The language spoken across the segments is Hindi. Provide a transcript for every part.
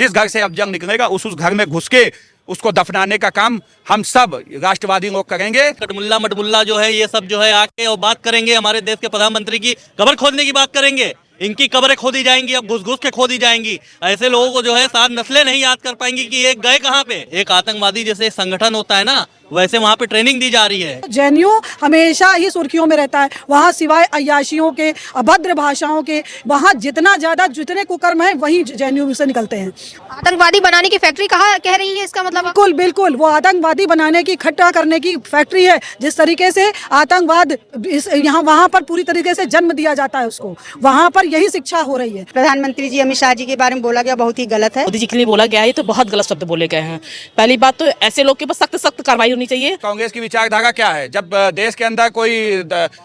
जिस घर से अब जंग निकलेगा उस घर में घुस के उसको दफनाने का काम हम सब राष्ट्रवादी लोग करेंगे। मटमुल्ला जो है ये सब जो है आके और बात करेंगे, हमारे देश के प्रधानमंत्री की कब्र खोदने की बात करेंगे। इनकी कब्रें खोदी जाएंगी, अब घुस घुस के खोदी जाएंगी। ऐसे लोगों को जो है सात नस्लें नहीं याद कर पाएंगी कि ये गए कहाँ पे। एक आतंकवादी जैसे एक संगठन होता है ना, वैसे वहाँ पे ट्रेनिंग दी जा रही है। जेएनयू हमेशा ही सुर्खियों में रहता है। वहाँ सिवाय अय्याशियों के, अभद्र भाषाओं के, वहाँ जितने कुकर्म है वही जेएनयू से निकलते हैं। आतंकवादी बनाने की फैक्ट्री कह रही है, इसका मतलब? बिल्कुल बिल्कुल, वो आतंकवादी बनाने की, इकट्ठा करने की फैक्ट्री है। जिस तरीके से आतंकवाद यहाँ वहाँ पर पूरी तरीके से जन्म दिया जाता है उसको, वहाँ पर यही शिक्षा हो रही है। प्रधानमंत्री जी अमित शाह जी के बारे में बोला गया बहुत ही गलत है। मोदी जी के लिए बोला गया है, ये तो बहुत गलत शब्द बोले गए हैं। पहली बात तो ऐसे लोग के ऊपर सख्त सख्त कार्रवाई होनी चाहिए। कांग्रेस की विचारधारा क्या है? जब देश के अंदर कोई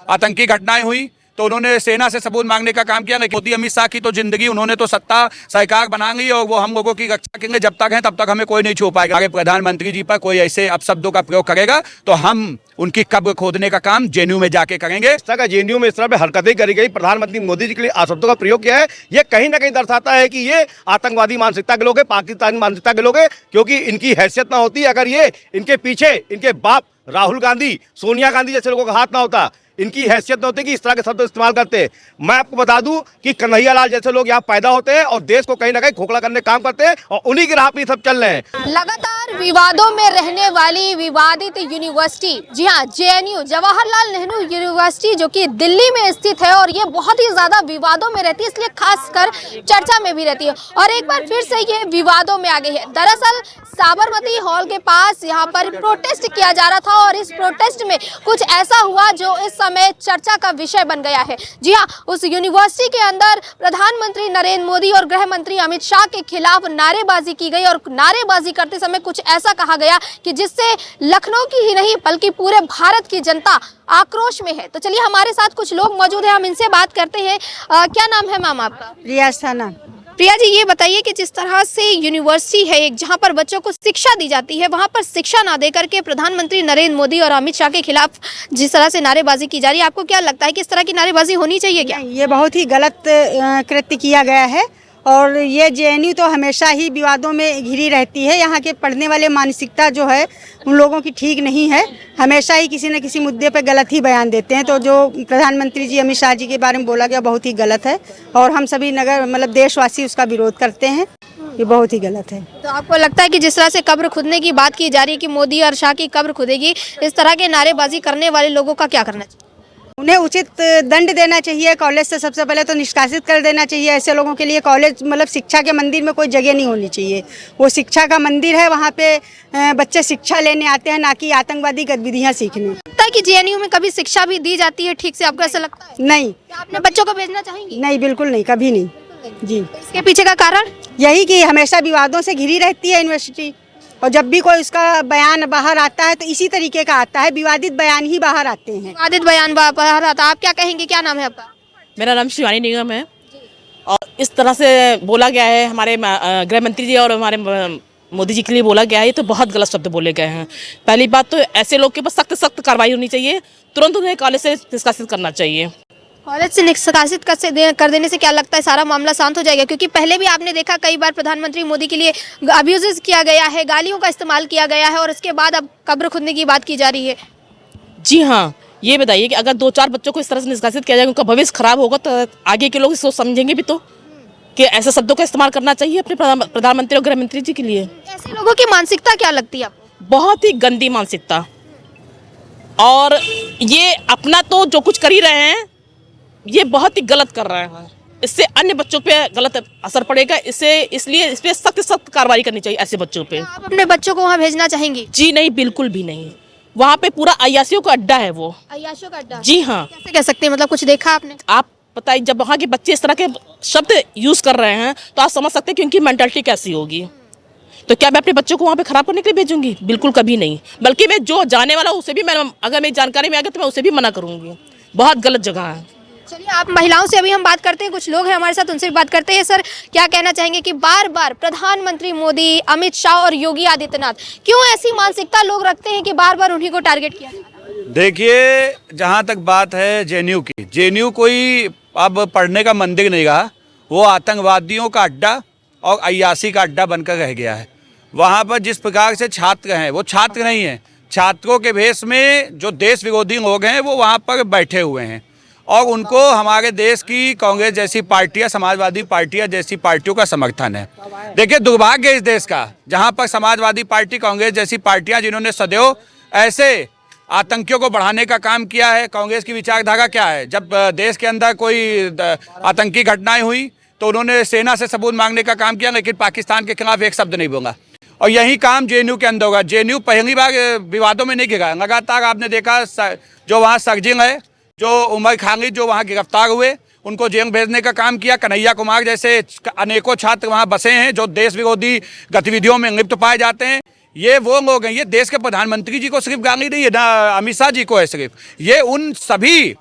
आतंकी घटनाएं हुई तो उन्होंने सेना से सबूत मांगने का काम किया। मोदी अमित शाह की तो जिंदगी, उन्होंने तो सत्ता सरकार बना ली और वो हम लोगों की रक्षा करेंगे। जब तक हैं तब तक हमें कोई नहीं छू पाएगा। आगे प्रधानमंत्री जी पर कोई ऐसे अपशब्दों का प्रयोग करेगा तो हम उनकी कब्र खोदने का काम जेएनयू में जाके करेंगे। इस तरह का जेएनयू में इस तरह हरकतें करी गई, प्रधानमंत्री मोदी जी के लिए अपशब्दों का प्रयोग किया है, ये कहीं ना कहीं दर्शाता है कि ये आतंकवादी मानसिकता के लोग हैं, पाकिस्तानी मानसिकता के लोग हैं। क्योंकि इनकी हैसियत ना होती अगर ये इनके पीछे इनके बाप राहुल गांधी, सोनिया गांधी जैसे लोगों का हाथ ना होता, इनकी हैसियत न होती कि इस तरह के शब्द इस्तेमाल करते। मैं आपको बता दूं कि कन्हैया लाल जैसे लोग यहाँ पैदा होते हैं और देश को कहीं ना कहीं खोखला करने का काम करते हैं और उन्हीं की राह पे सब चल रहे हैं। लगातार विवादों में रहने वाली विवादित यूनिवर्सिटी, जी हाँ, जेएनयू, जवाहरलाल नेहरू यूनिवर्सिटी, जो कि दिल्ली में स्थित है और ये बहुत ही ज्यादा विवादों में रहती है, इसलिए खासकर चर्चा में भी रहती है। और एक बार फिर से ये विवादों में आ गई है। दरअसल साबरमती हॉल के पास यहाँ पर प्रोटेस्ट किया जा रहा था और इस प्रोटेस्ट में कुछ ऐसा हुआ जो इस समय चर्चा का विषय बन गया है। जी हाँ, उस यूनिवर्सिटी के अंदर प्रधानमंत्री नरेंद्र मोदी और गृह मंत्री अमित शाह के खिलाफ नारेबाजी की गई और नारेबाजी करते समय कुछ ऐसा कहा गया कि जिससे लखनऊ की ही नहीं बल्कि पूरे भारत की जनता आक्रोश में है। तो चलिए, हमारे साथ कुछ लोग मौजूद हैं, हम इनसे बात करते हैं। क्या नाम है मैम आपका? रियासाना। प्रिया जी, ये बताइए कि जिस तरह से यूनिवर्सिटी है एक, जहां पर बच्चों को शिक्षा दी जाती है, वहां पर शिक्षा ना दे करके प्रधानमंत्री नरेंद्र मोदी और अमित शाह के खिलाफ जिस तरह से नारेबाजी की जा रही है, आपको क्या लगता है कि इस तरह की नारेबाजी होनी चाहिए क्या? ये बहुत ही गलत कृत्य किया गया है और ये जेएनयू तो हमेशा ही विवादों में घिरी रहती है। यहाँ के पढ़ने वाले मानसिकता जो है उन लोगों की ठीक नहीं है, हमेशा ही किसी न किसी मुद्दे पे गलत ही बयान देते हैं। तो जो प्रधानमंत्री जी अमित शाह जी के बारे में बोला गया बहुत ही गलत है और हम सभी देशवासी उसका विरोध करते हैं। ये बहुत ही गलत है। तो आपको लगता है कि जिस तरह से कब्र खुदने की बात की जा रही है कि मोदी और शाह की कब्र खुदेगी, इस तरह के नारेबाजी करने वाले लोगों का क्या करना चाहिए? उन्हें उचित दंड देना चाहिए। कॉलेज से सबसे पहले तो निष्कासित कर देना चाहिए। ऐसे लोगों के लिए कॉलेज शिक्षा के मंदिर में कोई जगह नहीं होनी चाहिए। वो शिक्षा का मंदिर है, वहाँ पे बच्चे शिक्षा लेने आते हैं, ना कि आतंकवादी गतिविधियाँ सीखने। लगता है कि जेएनयू में कभी शिक्षा भी दी जाती है ठीक से? आपको ऐसा लगता है? नहीं। क्या अपने बच्चों को भेजना चाहेंगी? नहीं, बिल्कुल नहीं, कभी नहीं जी। इसके पीछे का कारण यही कि हमेशा विवादों से घिरी रहती है यूनिवर्सिटी और जब भी कोई उसका बयान बाहर आता है तो इसी तरीके का आता है, विवादित बयान ही बाहर आते हैं। विवादित बयान बाहर आता है। आप क्या कहेंगे? क्या नाम है आपका? मेरा नाम शिवानी निगम है और इस तरह से बोला गया है हमारे गृह मंत्री जी और हमारे मोदी जी के लिए बोला गया है, ये तो बहुत गलत शब्द बोले गए हैं। पहली बात तो ऐसे लोग के ऊपर सख्त सख्त कार्रवाई होनी चाहिए, तुरंत उन्हें कॉलेज से निष्कासित करना चाहिए। कॉलेज से निष्कासित कर देने से क्या लगता है सारा मामला शांत हो जाएगा? क्योंकि पहले भी आपने देखा कई बार प्रधानमंत्री मोदी के लिए अब्यूज़ किया गया है, गालियों का इस्तेमाल किया गया है और उसके बाद अब कब्र खुदने की बात की जा रही है। जी हाँ, ये बताइए कि अगर 2-4 बच्चों को इस तरह से निष्कासित किया जाएगा, उनका भविष्य खराब होगा तो आगे के लोग सोच समझेंगे भी तो कि ऐसे शब्दों का इस्तेमाल करना चाहिए अपने प्रधानमंत्री और गृह मंत्री जी के लिए। ऐसे लोगों की मानसिकता क्या लगती है आपको? बहुत ही गंदी मानसिकता, और ये अपना तो जो कुछ कर ही रहे हैं ये बहुत ही गलत कर रहे हैं। इससे अन्य बच्चों पे गलत असर पड़ेगा, इसलिए इस पे सख्त कार्रवाई करनी चाहिए ऐसे बच्चों पे। आप अपने बच्चों को वहाँ भेजना चाहेंगी? जी नहीं, बिल्कुल भी नहीं। वहाँ पे पूरा अय्यासियों का अड्डा है वो। अय्याशों का अड्डा? जी हाँ। कैसे कह सकते हैं, मतलब कुछ देखा आपने? आप बताइए, जब वहाँ के बच्चे इस तरह के शब्द यूज कर रहे हैं तो आप समझ सकते हैं कि उनकी मेंटालिटी कैसी होगी। तो क्या मैं अपने बच्चों को वहाँ पे खराब करने के लिए भेजूंगी? बिल्कुल कभी नहीं। बल्कि मैं जो जाने वाला उसे भी मैं, अगर मेरी जानकारी में आ गया तो मैं उसे भी मना करूंगी। बहुत गलत जगह है। चलिए, आप महिलाओं से अभी हम बात करते हैं, कुछ लोग हैं हमारे साथ, उनसे भी बात करते हैं। सर, क्या कहना चाहेंगे कि बार बार प्रधानमंत्री मोदी, अमित शाह और योगी आदित्यनाथ क्यों ऐसी मानसिकता लोग रखते हैं कि बार बार उन्हीं को टारगेट किया? देखिए, जहाँ तक बात है जेएनयू की, जेएनयू कोई अब पढ़ने का मंदिर नहीं रहा, वो आतंकवादियों का अड्डा और अय्यासी का अड्डा बनकर रह गया है। वहाँ पर जिस प्रकार से छात्र हैं वो छात्र नहीं हैं, छात्रों के भेष में जो देश विरोधी लोग हैं वो वहाँ पर बैठे हुए हैं और उनको हमारे देश की कांग्रेस जैसी पार्टियां, समाजवादी पार्टियां जैसी पार्टियों का समर्थन है। देखिए दुर्भाग्य इस देश का, जहां पर समाजवादी पार्टी, कांग्रेस जैसी पार्टियां जिन्होंने सदैव ऐसे आतंकियों को बढ़ाने का काम किया है। कांग्रेस की विचारधारा क्या है, जब देश के अंदर कोई आतंकी घटनाएं हुई तो उन्होंने सेना से सबूत मांगने का काम किया, लेकिन पाकिस्तान के खिलाफ एक शब्द नहीं बोला। और यही काम जेएनयू के अंदर होगा। जेएनयू पहली बार विवादों में नहीं गिरा, लगातार आपने देखा जो वहाँ सर्जिंग है, जो उमर खालिद जो वहाँ गिरफ्तार हुए उनको जेल भेजने का काम किया। कन्हैया कुमार जैसे अनेकों छात्र वहाँ बसे हैं जो देश विरोधी गतिविधियों में लिप्त पाए जाते हैं। ये वो लोग हैं, ये देश के प्रधानमंत्री जी को सिर्फ गाली नहीं है ना अमित शाह जी को है, सिर्फ ये उन सभी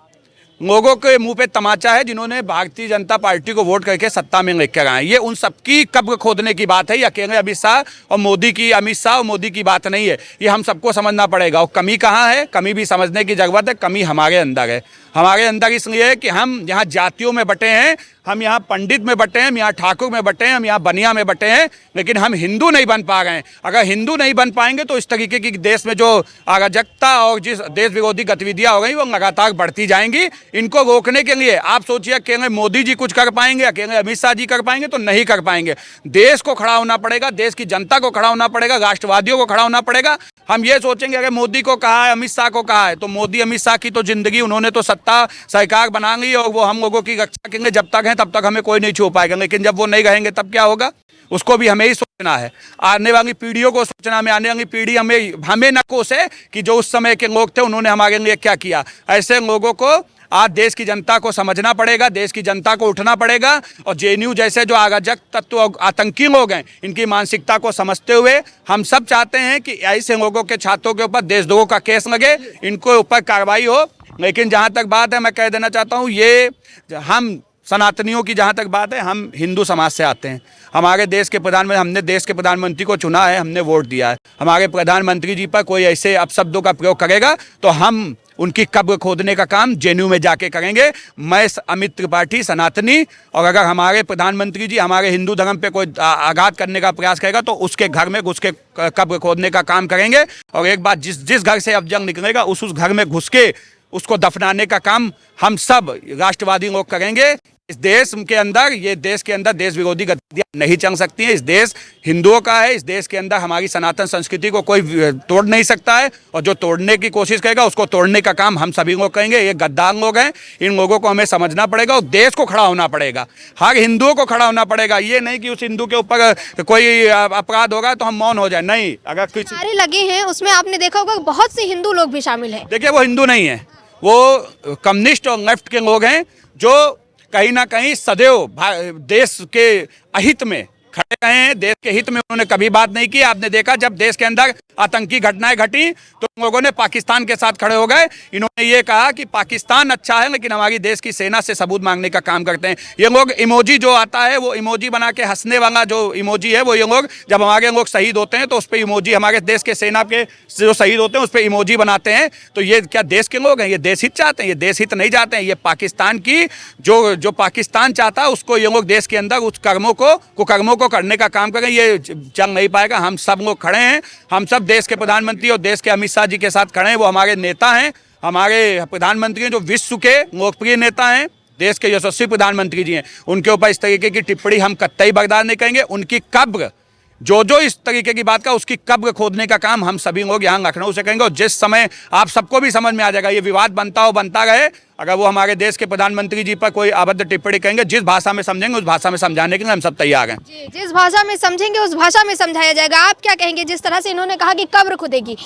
लोगों के मुंह पे तमाचा है जिन्होंने भारतीय जनता पार्टी को वोट करके सत्ता में लेकर आए। ये उन सबकी कब्र खोदने की बात है। ये अकेले अमित शाह और मोदी की, अमित शाह और मोदी की बात नहीं है, ये हम सबको समझना पड़ेगा। और कमी कहाँ है, कमी भी समझने की जरूरत है। कमी हमारे अंदर है, हमारे अंदर इसलिए है कि हम यहाँ जातियों में बटे हैं, हम यहाँ पंडित में बटे हैं, हम यहाँ ठाकुर में बटे हैं, हम यहाँ बनिया में बटे हैं, लेकिन हम हिंदू नहीं बन पा रहे हैं। अगर हिंदू नहीं बन पाएंगे तो इस तरीके की देश में जो अराजकता और जिस देश विरोधी गतिविधियां हो गई वो लगातार बढ़ती जाएंगी। इनको रोकने के लिए आप सोचिए अकेले मोदी जी कुछ कर पाएंगे, अकेले अमित शाह जी कर पाएंगे? तो नहीं कर पाएंगे। देश को खड़ा होना पड़ेगा, देश की जनता को खड़ा होना पड़ेगा, राष्ट्रवादियों को खड़ा होना पड़ेगा। हम ये सोचेंगे अगर मोदी को कहा है, अमित शाह को कहा है, तो मोदी अमित शाह की तो जिंदगी, उन्होंने तो सत्ता सरकार बना ली और वो हम लोगों की रक्षा करेंगे। जब तक हैं तब तक हमें कोई नहीं छू पाएगा, लेकिन जब वो नहीं रहेंगे तब क्या होगा, उसको भी हमें ही सोचना है। आने वाली पीढ़ियों को सोचना है, आने वाली पीढ़ी हमें न कोसे कि जो उस समय के लोग थे उन्होंने हमारे लिए क्या किया। ऐसे लोगों को आज देश की जनता को समझना पड़ेगा, देश की जनता को उठना पड़ेगा। और जेएनयू जैसे जो अराजक तत्व और आतंकी लोग हैं, इनकी मानसिकता को समझते हुए हम सब चाहते हैं कि ऐसे लोगों के छात्रों के ऊपर देशद्रोह का केस लगे, इनको ऊपर कार्रवाई हो। लेकिन जहाँ तक बात है, मैं कह देना चाहता हूँ, ये हम सनातनियों की जहाँ तक बात है, हम हिंदू समाज से आते हैं। हमारे देश के प्रधानमंत्री, हमने देश के प्रधानमंत्री को चुना है, हमने वोट दिया है। हमारे प्रधानमंत्री जी पर कोई ऐसे अपशब्दों का प्रयोग करेगा तो हम उनकी कब्र खोदने का काम जेएनयू में जाके करेंगे। मैं अमित त्रिपाठी सनातनी, और अगर हमारे प्रधानमंत्री जी हमारे हिंदू धर्म पे कोई आघात करने का प्रयास करेगा तो उसके घर में घुस के कब्र खोदने का काम करेंगे। और एक बात, जिस घर से अब जंग निकलेगा उस घर में घुस के उसको दफनाने का काम हम सब राष्ट्रवादी लोग करेंगे। इस देश के अंदर, ये देश के अंदर देश विरोधी गतिविधियां नहीं चल सकती हैं। इस देश हिंदुओं का है, इस देश के अंदर हमारी सनातन संस्कृति को कोई तोड़ नहीं सकता है, और जो तोड़ने की कोशिश करेगा उसको तोड़ने का काम हम सभी लोग करेंगे। ये गद्दार लोग हैं, इन लोगों को हमें समझना पड़ेगा और देश को खड़ा होना पड़ेगा, हर हिंदुओं को खड़ा होना पड़ेगा। ये नहीं कि उस हिंदू के ऊपर कोई अपराध होगा तो हम मौन हो जाए, नहीं। अगर कुछ नारे लगे हैं उसमें आपने देखा होगा बहुत से हिंदू लोग भी शामिल हैं। देखिए वो हिंदू नहीं है, वो कम्युनिस्ट और लेफ्ट के लोग हैं जो कहीं ना कहीं सदैव देश के अहित में खड़े रहे हैं। देश के हित में उन्होंने कभी बात नहीं की। आपने देखा जब देश के अंदर आतंकी घटनाएं घटी तो लोगों ने पाकिस्तान के साथ खड़े हो गए। इन्होंने ये कहा कि पाकिस्तान अच्छा है लेकिन हमारी देश की सेना से सबूत मांगने का काम करते हैं। ये लोग इमोजी जो आता है वो इमोजी बना के हंसने वाला जो इमोजी है वो ये लोग, जब हमारे लोग शहीद होते हैं तो उस पर इमोजी, हमारे देश के सेना के जो शहीद होते हैं उस पर इमोजी बनाते हैं। तो ये क्या देश के लोग हैं? ये देश हित चाहते हैं? ये देश हित नहीं चाहते हैं। ये पाकिस्तान की जो पाकिस्तान चाहता है उसको ये लोग देश के अंदर उस कुकर्मों को करने का काम करें। ये चल नहीं पाएगा। हम सब लोग खड़े हैं, हम सब देश के प्रधानमंत्री और देश के अमित शाह जी के साथ खड़े हैं। वो हमारे नेता हैं, हमारे प्रधानमंत्री हैं जो विश्व के लोकप्रिय नेता हैं, देश के यशस्वी प्रधानमंत्री जी हैं। उनके ऊपर इस तरीके की टिप्पणी हम कतई बर्दाश्त नहीं करेंगे। उनकी कब्र, जो इस तरीके की बात का, उसकी कब्र खोदने का काम हम सभी लोग यहाँ लखनऊ से करेंगे। और जिस समय आप सबको भी समझ में आ जाएगा, ये विवाद बनता रहे, अगर वो हमारे देश के प्रधानमंत्री जी पर कोई अभद्र टिप्पणी करेंगे, जिस भाषा में समझेंगे उस भाषा में समझाने के लिए हम सब तैयार हैं। जिस भाषा में समझेंगे उस भाषा में समझाया जाएगा। आप क्या कहेंगे? जिस तरह से इन्होंने कहा कि कब्र खुदेगी,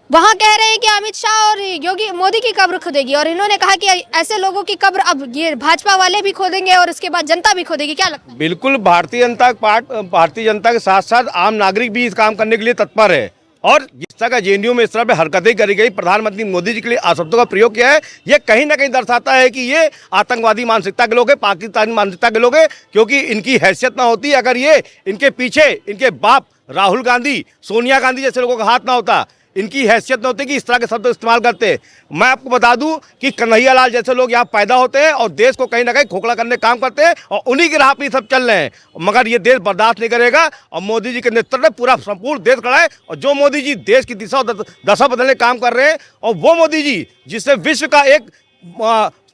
वहाँ कह रहे हैं कि अमित शाह और योगी मोदी की कब्र खुदेगी, और इन्होंने कहा कि ऐसे लोगों की कब्र अब ये भाजपा वाले भी खोदेंगे और उसके बाद जनता भी खोदेगी। क्या लगता है? बिल्कुल, भारतीय जनता के साथ साथ आम नागरिक भी इस काम करने के लिए तत्पर है। और जिस तरह का जेएनयू में इस तरह पे हरकतें करी गई, प्रधानमंत्री मोदी जी के लिए अपशब्दों का प्रयोग किया है, ये कहीं ना कहीं दर्शाता है कि ये आतंकवादी मानसिकता के लोग हैं, पाकिस्तानी मानसिकता के लोग हैं। क्योंकि इनकी हैसियत ना होती अगर ये इनके पीछे इनके बाप राहुल गांधी, सोनिया गांधी जैसे लोगों का हाथ ना होता, इनकी हैसियत न होती कि इस तरह के शब्द इस्तेमाल करते। मैं आपको बता दूं कि कन्हैया लाल जैसे लोग यहाँ पैदा होते हैं और देश को कहीं ना कहीं खोखला करने का काम करते हैं और उन्हीं के राह पे सब चल रहे हैं, मगर ये देश बर्दाश्त नहीं करेगा। और मोदी जी के नेतृत्व में पूरा संपूर्ण देश खड़ा है और जो मोदी जी देश की दिशा और दशा बदलने का काम कर रहे हैं, और वो मोदी जी जिससे विश्व का एक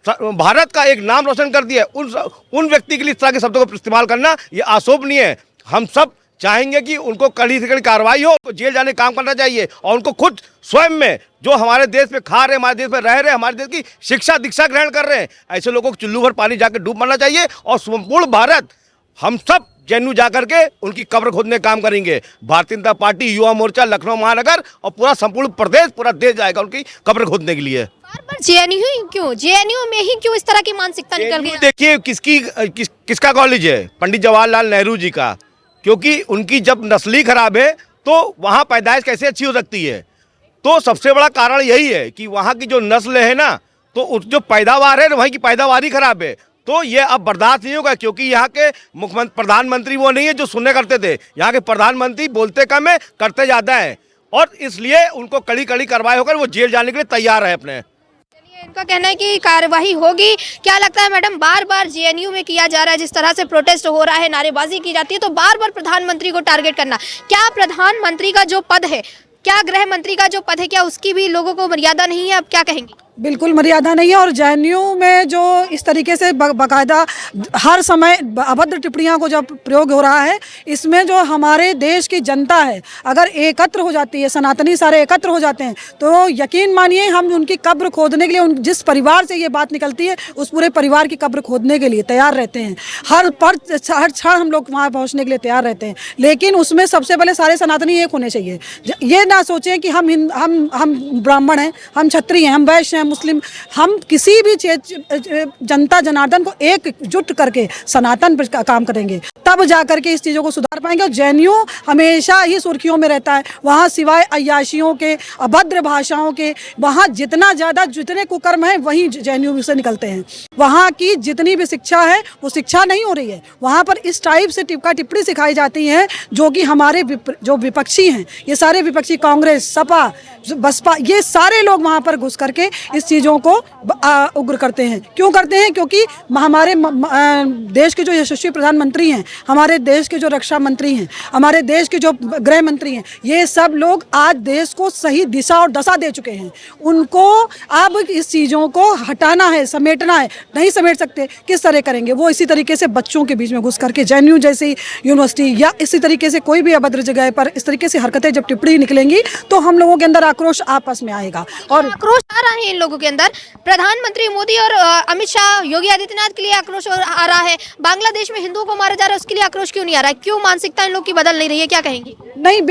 भारत का एक नाम रोशन कर दिया, उन व्यक्ति के लिए इस तरह के शब्दों को इस्तेमाल करना ये अशोभनीय है। हम सब चाहेंगे कि उनको कड़ी से कड़ी कार्रवाई हो, उनको जेल जाने का काम करना चाहिए और उनको खुद स्वयं में जो हमारे देश में खा रहे, हमारे देश में रह रहे, हमारे देश की शिक्षा दीक्षा ग्रहण कर रहे हैं, ऐसे लोगों को चुल्लू भर पानी जाकर डूब मरना चाहिए। और संपूर्ण भारत हम सब जेएनयू जाकर के उनकी कब्र खोदने का काम करेंगे। भारतीय जनता पार्टी, युवा मोर्चा, लखनऊ महानगर और पूरा संपूर्ण प्रदेश, पूरा देश जाएगा उनकी कब्र खोदने के लिए। बार बार जेएनयू क्यों, जेएनयू में ही क्यों इस तरह की मानसिकता निकल गई? देखिए किसका कॉलेज है, पंडित जवाहरलाल नेहरू जी का, क्योंकि उनकी जब नस्ल खराब है तो वहाँ पैदाइश कैसे अच्छी हो सकती है। तो सबसे बड़ा कारण यही है कि वहाँ की जो नस्ल है ना, तो जो पैदावार है वहीं की पैदावार ही खराब है। तो ये अब बर्दाश्त नहीं होगा, क्योंकि यहाँ के मुख्यमंत्री प्रधानमंत्री वो नहीं है जो सुनने करते थे। यहाँ के प्रधानमंत्री बोलते कम है, करते ज़्यादा है, और इसलिए उनको कड़ी कड़ी कार्रवाई होकर वो जेल जाने के लिए तैयार है अपने। इनका कहना है कि कार्यवाही होगी। क्या लगता है मैडम, बार बार जेएनयू में किया जा रहा है, जिस तरह से प्रोटेस्ट हो रहा है, नारेबाजी की जाती है, तो बार बार प्रधानमंत्री को टारगेट करना, क्या प्रधानमंत्री का जो पद है, क्या गृह मंत्री का जो पद है, क्या उसकी भी लोगों को मर्यादा नहीं है? अब क्या कहेंगे? बिल्कुल मर्यादा नहीं है। और जेएनयू में जो इस तरीके से बाकायदा हर समय अभद्र टिप्पणियों को जब प्रयोग हो रहा है, इसमें जो हमारे देश की जनता है अगर एकत्र हो जाती है, सनातनी सारे एकत्र हो जाते हैं, तो यकीन मानिए हम उनकी कब्र खोदने के लिए, जिस परिवार से ये बात निकलती है उस पूरे परिवार की कब्र खोदने के लिए तैयार रहते हैं। हर क्षण हम लोग वहाँ पहुँचने के लिए तैयार रहते हैं, लेकिन उसमें सबसे पहले सारे सनातनी एक होने चाहिए। ये ना सोचें कि हम ब्राह्मण हैं, हम क्षत्रिय हैं, हम वैश्य हैं, मुस्लिम, हम किसी भी जनता जनार्दन को एकजुट करके सनातन पर काम करेंगे, तब जाकर के इस चीज़ों को सुधार पाएंगे। और जेएनयू हमेशा ही सुर्खियों में रहता है। वहाँ सिवाय अय्याशियों के, अभद्र भाषाओं के, वहाँ जितने कुकर्म हैं वहीं जेएनयू से निकलते हैं। वहाँ की जितनी भी शिक्षा है वो शिक्षा नहीं हो रही है। वहाँ पर इस टाइप से टिप्पणी सिखाई जाती है जो कि हमारे जो विपक्षी हैं, ये सारे विपक्षी, कांग्रेस, सपा, बसपा, ये सारे लोग वहाँ पर घुस करके इस चीज़ों को उग्र करते हैं। क्यों करते हैं? क्योंकि हमारे देश के जो यशस्वी प्रधानमंत्री हैं, हमारे देश के जो रक्षा मंत्री हैं, हमारे देश के जो गृह मंत्री हैं, ये सब लोग आज देश को सही दिशा और दशा दे चुके हैं। उनको अब इस चीज़ों को हटाना है, समेटना है। नहीं समेट सकते, किस तरह करेंगे? वो इसी तरीके से बच्चों के बीच में घुस करके जेएनयू जैसी यूनिवर्सिटी या इसी तरीके से कोई भी अभद्र जगह पर इस तरीके से हरकतें जब टिप्पणी निकलेंगी तो हम लोगों के अंदर आक्रोश आपस में आएगा। और आक्रोश आ रहा है इन लोगों के अंदर। प्रधानमंत्री मोदी और अमित शाह, योगी आदित्यनाथ के लिए आक्रोश आ रहा है। बांग्लादेश में हिंदुओं को मारा जा रहा है, उसके लिए आक्रोश क्यों नहीं आ रहा है? क्यों मानसिकता इन लोग की बदल नहीं रही है? क्या कहेंगी? नहीं,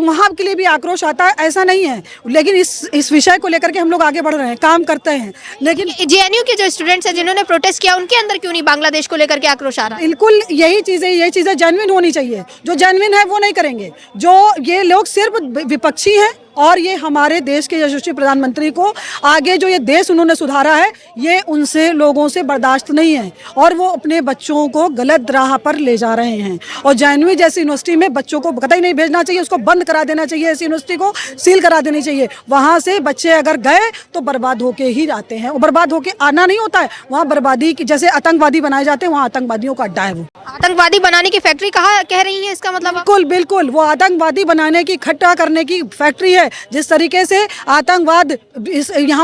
वहाँ के लिए भी आक्रोश आता है, ऐसा नहीं है, लेकिन इस विषय को लेकर के हम लोग आगे बढ़ रहे हैं, काम करते हैं। लेकिन जेएनयू के जो स्टूडेंट्स हैं जिन्होंने प्रोटेस्ट किया, उनके अंदर क्यों नहीं बांग्लादेश को लेकर के आक्रोश आ रहा है? बिल्कुल यही चीज़ें जेन्युइन होनी चाहिए। जो जेन्युइन है वो नहीं करेंगे। जो ये लोग सिर्फ विपक्षी हैं और ये हमारे देश के यशस्वी प्रधानमंत्री को आगे जो ये देश उन्होंने सुधारा है, ये उनसे लोगों से बर्दाश्त नहीं है और वो अपने बच्चों को गलत राह पर ले जा रहे हैं। और जेएनयू जैसी यूनिवर्सिटी में बच्चों को कतई नहीं भेजना चाहिए, उसको बंद करा देना चाहिए, ऐसी यूनिवर्सिटी को सील करा देनी चाहिए। वहाँ से बच्चे अगर गए तो बर्बाद होके ही जाते हैं, और बर्बाद होके आना नहीं होता है। वहाँ बर्बादी की, जैसे आतंकवादी बनाए जाते हैं, वहाँ आतंकवादियों का अड्डा है। वो आतंकवादी बनाने की फैक्ट्री कह रही है, इसका मतलब? बिल्कुल वो आतंकवादी बनाने की, इकट्ठा करने की फैक्ट्री है। जिस तरीके से आतंकवाद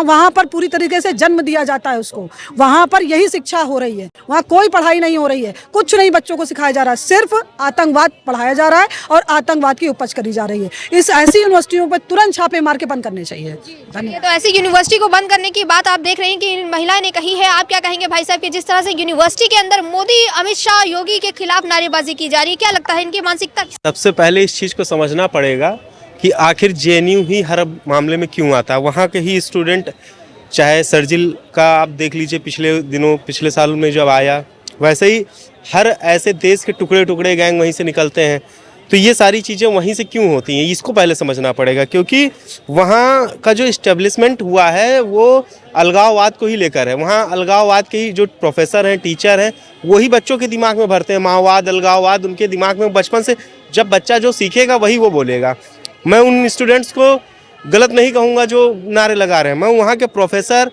वहाँ पर पूरी तरीके से जन्म दिया जाता है उसको, वहाँ पर यही शिक्षा हो रही है। वहाँ कोई पढ़ाई नहीं हो रही है, कुछ नहीं बच्चों को सिखाया जा रहा है, सिर्फ आतंकवाद पढ़ाया जा रहा है और आतंकवाद की उपज करी जा रही है। इस ऐसी यूनिवर्सिटियों पर तुरंत छापे मार के बंद करने चाहिए। तो ऐसी यूनिवर्सिटी को बंद करने की बात आप देख रहे हैं कि महिला ने कही है। आप क्या कहेंगे भाई साहब कि जिस तरह से यूनिवर्सिटी के अंदर मोदी, अमित शाह, योगी के खिलाफ नारेबाजी की जा रही है, क्या लगता है इनकी मानसिकता? सबसे पहले इस चीज़ को समझना पड़ेगा कि आखिर जेएनयू ही हर मामले में क्यों आता है। वहाँ के ही स्टूडेंट, चाहे शर्जिल का आप देख लीजिए, पिछले साल में जब आया, वैसे ही हर ऐसे देश के टुकड़े टुकड़े गैंग वहीं से निकलते हैं। तो ये सारी चीज़ें वहीं से क्यों होती हैं, इसको पहले समझना पड़ेगा, क्योंकि वहाँ का जो इस्टेब्लिशमेंट हुआ है वो अलगाववाद को ही लेकर है। वहाँ अलगाववाद के ही जो प्रोफेसर हैं, टीचर हैं, वही बच्चों के दिमाग में भरते हैं माओवाद, अलगाववाद उनके दिमाग में। बचपन से जब बच्चा जो सीखेगा वही वो बोलेगा। मैं उन स्टूडेंट्स को गलत नहीं कहूँगा जो नारे लगा रहे हैं, मैं वहाँ के प्रोफेसर,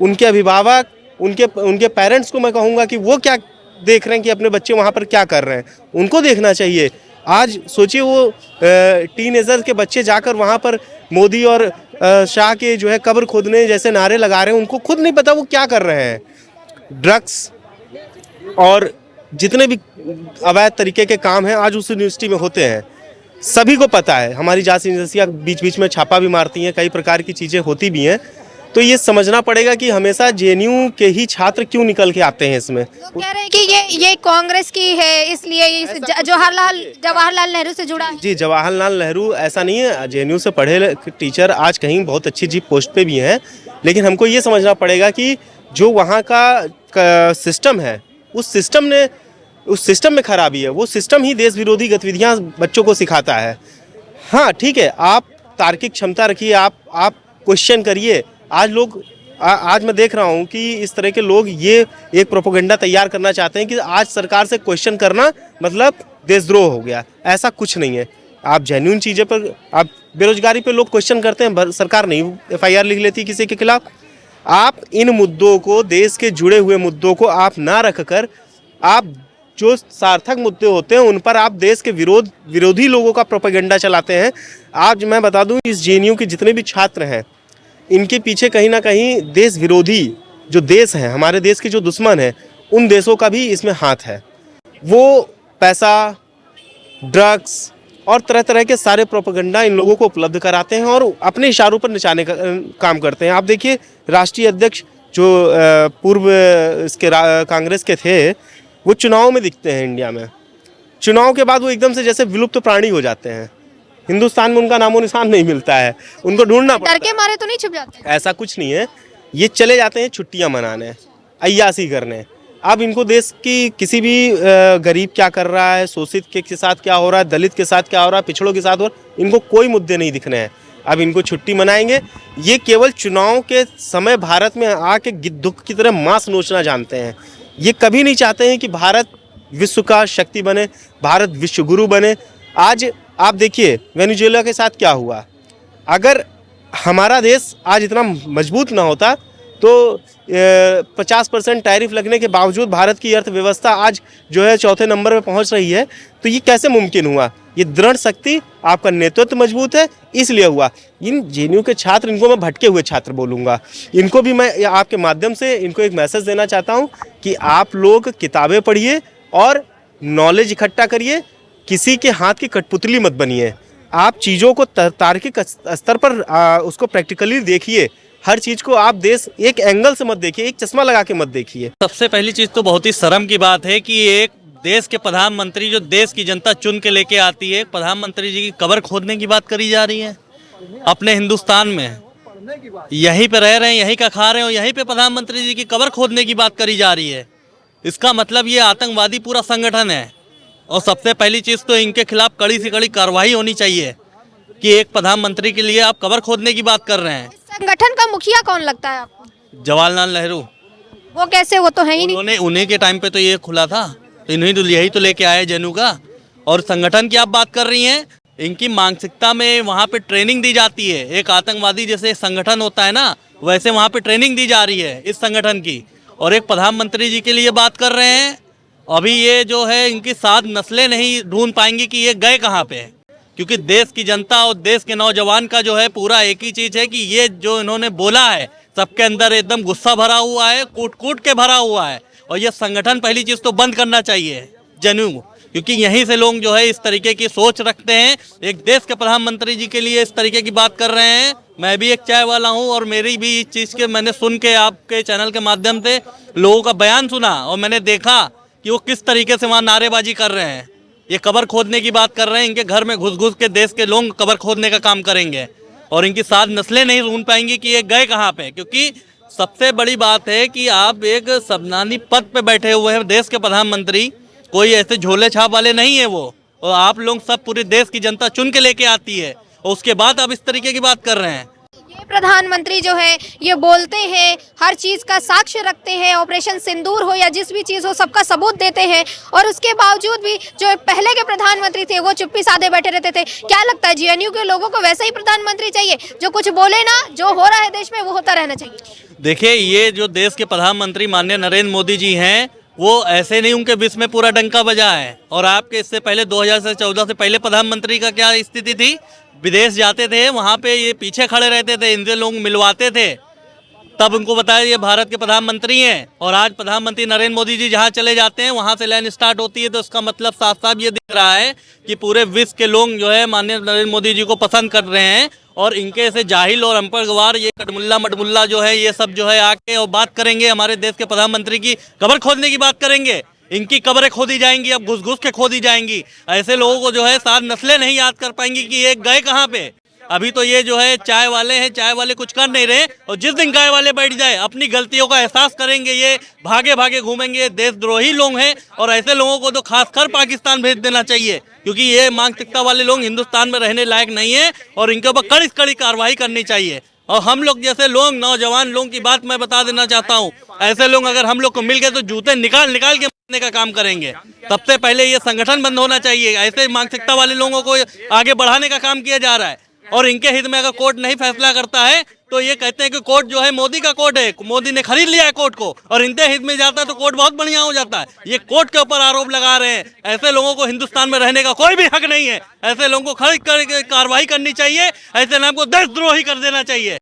उनके अभिभावक, उनके पेरेंट्स को मैं कहूँगा कि वो क्या देख रहे हैं कि अपने बच्चे वहाँ पर क्या कर रहे हैं, उनको देखना चाहिए। आज सोचिए वो टीनेजर के बच्चे जाकर वहाँ पर मोदी और शाह के जो है कब्र खोदने जैसे नारे लगा रहे हैं, उनको खुद नहीं पता वो क्या कर रहे हैं। ड्रग्स और जितने भी अवैध तरीके के काम हैं आज उस यूनिवर्सिटी में होते हैं, सभी को पता है। हमारी जांच एजेंसियाँ बीच बीच में छापा भी मारती हैं, कई प्रकार की चीज़ें होती भी हैं। तो ये समझना पड़ेगा कि हमेशा जेएनयू के ही छात्र क्यों निकल के आते हैं इसमें। लोग कह रहे हैं कि ये कांग्रेस की है, इसलिए जवाहरलाल नेहरू से जुड़ा है। जी, जवाहरलाल नेहरू ऐसा नहीं है, जेएनयू से पढ़े टीचर आज कहीं बहुत अच्छी जी पोस्ट पे भी हैं, लेकिन हमको ये समझना पड़ेगा कि जो वहाँ का सिस्टम है, उस सिस्टम में खराबी है। वो सिस्टम ही देश विरोधी गतिविधियाँ बच्चों को सिखाता है। हाँ ठीक है, आप तार्किक क्षमता रखिए, आप क्वेश्चन करिए। आज मैं देख रहा हूँ कि इस तरह के लोग ये एक प्रोपेगेंडा तैयार करना चाहते हैं कि आज सरकार से क्वेश्चन करना मतलब देशद्रोह हो गया। ऐसा कुछ नहीं है। आप जेन्युइन चीज़ें पर, आप बेरोजगारी पे लोग क्वेश्चन करते हैं, सरकार नहीं एफआईआर लिख लेती किसी के खिलाफ। आप इन मुद्दों को, देश के जुड़े हुए मुद्दों को आप ना रख कर, आप जो सार्थक मुद्दे होते हैं उन पर आप देश के विरोधी लोगों का प्रोपेगेंडा चलाते हैं। आज मैं बता दूं, इस जेएनयू के जितने भी छात्र हैं, इनके पीछे कहीं ना कहीं देश विरोधी जो देश हैं, हमारे देश के जो दुश्मन हैं, उन देशों का भी इसमें हाथ है। वो पैसा, ड्रग्स और तरह तरह के सारे प्रोपेगेंडा इन लोगों को उपलब्ध कराते हैं और अपने इशारों पर नचाने का काम करते हैं। आप देखिए, राष्ट्रीय अध्यक्ष जो पूर्व इसके कांग्रेस के थे, वो चुनाव में दिखते हैं इंडिया में। चुनाव के बाद वो एकदम से जैसे विलुप्त प्राणी हो जाते हैं। हिंदुस्तान में उनका नामो निशान नहीं मिलता है, उनको ढूंढना पड़ता है। डर के मारे तो नहीं छुप जाते? ऐसा कुछ नहीं है, ये चले जाते हैं छुट्टियां मनाने, अय्यासी करने। अब इनको देश की किसी भी गरीब क्या कर रहा है, शोषित के साथ क्या हो रहा है, दलित के साथ क्या हो रहा है, पिछड़ों के साथ हो रहा है, इनको कोई मुद्दे नहीं दिखने हैं। अब इनको छुट्टी मनाएंगे। ये केवल चुनाव के समय भारत में आके दुख की तरह मांस नोचना जानते हैं। ये कभी नहीं चाहते हैं कि भारत विश्व का शक्ति बने, भारत विश्व गुरु बने। आज आप देखिए वेनेजुएला के साथ क्या हुआ। अगर हमारा देश आज इतना मजबूत ना होता तो 50% टैरिफ लगने के बावजूद भारत की अर्थव्यवस्था आज जो है चौथे नंबर पे पहुंच रही है। तो ये कैसे मुमकिन हुआ? ये दृढ़ शक्ति, आपका नेतृत्व मजबूत है, इसलिए हुआ। इन जेएनयू के छात्र, इनको मैं भटके हुए छात्र बोलूँगा, इनको भी मैं आपके माध्यम से इनको एक मैसेज देना चाहता हूँ कि आप लोग किताबें पढ़िए और नॉलेज इकट्ठा करिए, किसी के हाथ की कठपुतली मत बनिए। आप चीज़ों को तार्किक स्तर पर उसको प्रैक्टिकली देखिए। हर चीज़ को आप एक एंगल से मत देखिए, एक चश्मा लगा के मत देखिए। सबसे पहली चीज़ तो बहुत ही शर्म की बात है कि एक देश के प्रधानमंत्री जो देश की जनता चुन के लेके आती है, प्रधानमंत्री जी की कब्र खोदने की बात करी जा रही है अपने हिंदुस्तान में। यहीं पे रह रहे हैं, यहीं का खा रहे हैं और यहीं पे प्रधानमंत्री जी की कब्र खोदने की बात करी जा रही है। इसका मतलब ये आतंकवादी पूरा संगठन है। और सबसे पहली चीज़ तो इनके खिलाफ कड़ी से कड़ी कार्रवाई होनी चाहिए कि एक प्रधानमंत्री के लिए आप कब्र खोदने की बात कर रहे हैं। संगठन का मुखिया कौन लगता है आपको? जवाहरलाल नेहरू। वो कैसे? वो तो है ही नहीं। उन्हीं के टाइम पे तो ये खुला था, तो यही तो लेके आए जेएनयू का। और संगठन की आप बात कर रही हैं, इनकी मानसिकता में वहाँ पे ट्रेनिंग दी जाती है। एक आतंकवादी जैसे संगठन होता है ना, वैसे वहाँ पे ट्रेनिंग दी जा रही है इस संगठन की। और एक प्रधानमंत्री जी के लिए बात कर रहे हैं। अभी ये जो है, इनकी 7 नस्लें नहीं ढूंढ पाएंगी कि ये गए कहाँ पे, क्योंकि देश की जनता और देश के नौजवान का जो है पूरा एक ही चीज़ है कि ये जो इन्होंने बोला है, सबके अंदर एकदम गुस्सा भरा हुआ है, कूट कूट के भरा हुआ है। और ये संगठन पहली चीज़ तो बंद करना चाहिए जेएनयू, क्योंकि यहीं से लोग जो है इस तरीके की सोच रखते हैं। एक देश के प्रधानमंत्री जी के लिए इस तरीके की बात कर रहे हैं। मैं भी एक चाय वाला हूँ और मेरी भी इस चीज़ के मैंने सुन के आपके चैनल के माध्यम से लोगों का बयान सुना और मैंने देखा कि वो किस तरीके से वहाँ नारेबाजी कर रहे हैं। ये कब्र खोदने की बात कर रहे हैं। इनके घर में घुस घुस के देश के लोग कब्र खोदने का काम करेंगे और इनकी 7 नस्लें नहीं ढूंढ पाएंगी कि ये गए कहाँ पे। क्योंकि सबसे बड़ी बात है कि आप एक सम्मानी पद पे बैठे हुए हैं, देश के प्रधानमंत्री, कोई ऐसे झोले छाप वाले नहीं है वो। और आप लोग सब पूरे देश की जनता चुन के लेके आती है और उसके बाद आप इस तरीके की बात कर रहे हैं। ये प्रधानमंत्री जो है ये बोलते हैं, हर चीज का साक्ष्य रखते हैं, ऑपरेशन सिंदूर हो या जिस भी चीज हो सबका सबूत देते हैं, और उसके बावजूद भी जो पहले के प्रधानमंत्री थे वो चुप्पी साधे बैठे रहते थे। क्या लगता है जेएनयू के लोगों को वैसे ही प्रधानमंत्री चाहिए, जो कुछ बोले ना, जो हो रहा है देश में वो होता रहना चाहिए? देखिए, ये जो देश के प्रधानमंत्री माननीय नरेंद्र मोदी जी हैं, वो ऐसे नहीं उनके विश्व में पूरा डंका बजा है। और आपके इससे पहले 2014 से पहले प्रधानमंत्री का क्या स्थिति थी? विदेश जाते थे, वहाँ पे ये पीछे खड़े रहते थे, इनसे लोग मिलवाते थे, तब उनको बताया ये भारत के प्रधानमंत्री हैं। और आज प्रधानमंत्री नरेंद्र मोदी जी जहाँ चले जाते हैं वहाँ से लाइन स्टार्ट होती है। तो इसका मतलब साफ साफ ये दिख रहा है कि पूरे विश्व के लोग जो है माननीय नरेंद्र मोदी जी को पसंद कर रहे हैं। और इनके ऐसे जाहिल और अनपढ़ गवार ये कटमुल्ला मटमुल्ला जो है, ये सब जो है आके और बात करेंगे हमारे देश के प्रधानमंत्री की कब्र खोदने की बात करेंगे। इनकी कब्रें खोदी जाएंगी, अब घुस घुस के खोदी जाएंगी। ऐसे लोगों को जो है सात नस्लें नहीं याद कर पाएंगी कि ये गए कहाँ पे। अभी तो ये जो है चाय वाले हैं, चाय वाले कुछ कर नहीं रहे, और जिस दिन गाय वाले बैठ जाए अपनी गलतियों का एहसास करेंगे, ये भागे भागे घूमेंगे। देशद्रोही लोग हैं और ऐसे लोगों को तो खासकर पाकिस्तान भेज देना चाहिए, क्योंकि ये मानसिकता वाले लोग हिंदुस्तान में रहने लायक नहीं है और इनके ऊपर कड़ी कड़ी कार्रवाई करनी चाहिए। और हम लोग जैसे लोग, नौजवान लोगों की बात मैं बता देना चाहता हूँ, ऐसे लोग अगर हम लोग को मिल गए तो जूते निकाल निकाल के मारने का काम करेंगे। सबसे पहले ये संगठन बंद होना चाहिए। ऐसे मानसिकता वाले लोगों को आगे बढ़ाने का काम किया जा रहा है, और इनके हित में अगर कोर्ट नहीं फैसला करता है तो ये कहते हैं कि कोर्ट जो है मोदी का कोर्ट है, मोदी ने खरीद लिया है कोर्ट को, और इनके हित में जाता है तो कोर्ट बहुत बढ़िया हो जाता है। ये कोर्ट के ऊपर आरोप लगा रहे हैं। ऐसे लोगों को हिंदुस्तान में रहने का कोई भी हक नहीं है। ऐसे लोगों को खरीद करके कार्रवाई करनी चाहिए, ऐसे नाम को देशद्रोही कर देना चाहिए।